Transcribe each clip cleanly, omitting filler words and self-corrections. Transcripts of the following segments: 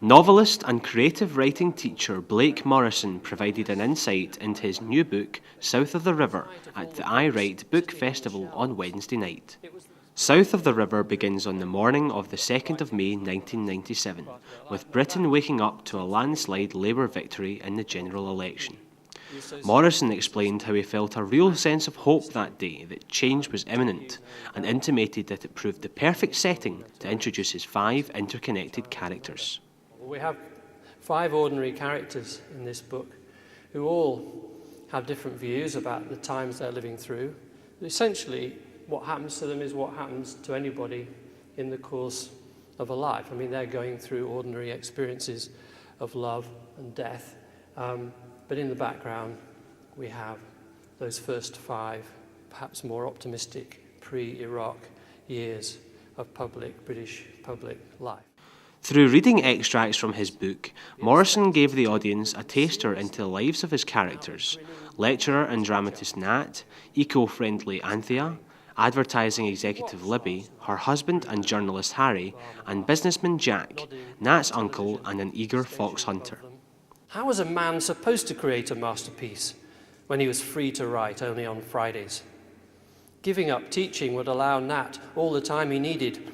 Novelist and creative writing teacher Blake Morrison provided an insight into his new book, South of the River, at the I Write Book Festival on Wednesday night. South of the River begins on the morning of the 2nd of May 1997, with Britain waking up to a landslide Labour victory in the general election. Morrison explained how he felt a real sense of hope that day that change was imminent, and intimated that it proved the perfect setting to introduce his 5 interconnected characters. We have 5 ordinary characters in this book who all have different views about the times they're living through. But essentially, what happens to them is what happens to anybody in the course of a life. I mean, they're going through ordinary experiences of love and death. But in the background, we have those first 5, perhaps more optimistic, pre-Iraq years of British public life. Through reading extracts from his book, Morrison gave the audience a taster into the lives of his characters: lecturer and dramatist Nat, eco-friendly Anthea, advertising executive Libby, her husband and journalist Harry, and businessman Jack, Nat's uncle and an eager fox hunter. How was a man supposed to create a masterpiece when he was free to write only on Fridays? Giving up teaching would allow Nat all the time he needed,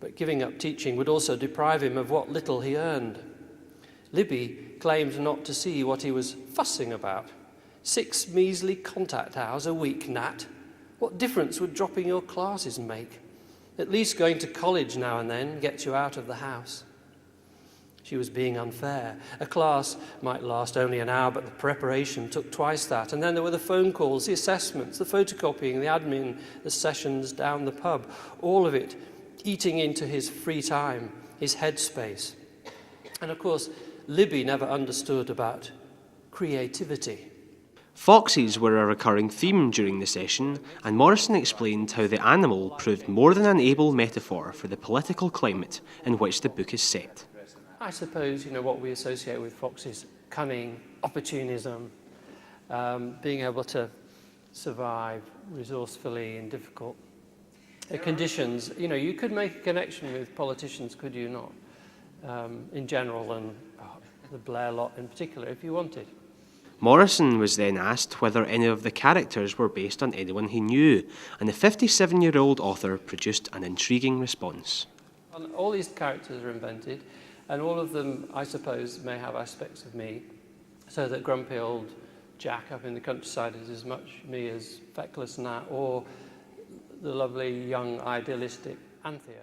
but giving up teaching would also deprive him of what little he earned. Libby claimed not to see what he was fussing about. 6 measly contact hours a week, Nat. What difference would dropping your classes make? At least going to college now and then gets you out of the house. She was being unfair. A class might last only an hour, but the preparation took twice that. And then there were the phone calls, the assessments, the photocopying, the admin, the sessions down the pub, all of it eating into his free time, his headspace. And of course, Libby never understood about creativity. Foxes were a recurring theme during the session, and Morrison explained how the animal proved more than an able metaphor for the political climate in which the book is set. I suppose, what we associate with foxes: cunning, opportunism, being able to survive resourcefully in difficult conditions. You could make a connection with politicians, could you not? In general, and the Blair lot in particular, if you wanted. Morrison was then asked whether any of the characters were based on anyone he knew, and the 57-year-old author produced an intriguing response. All these characters are invented, and all of them, I suppose, may have aspects of me, so that grumpy old Jack up in the countryside is as much me as feckless Nat, or the lovely young idealistic Anthea.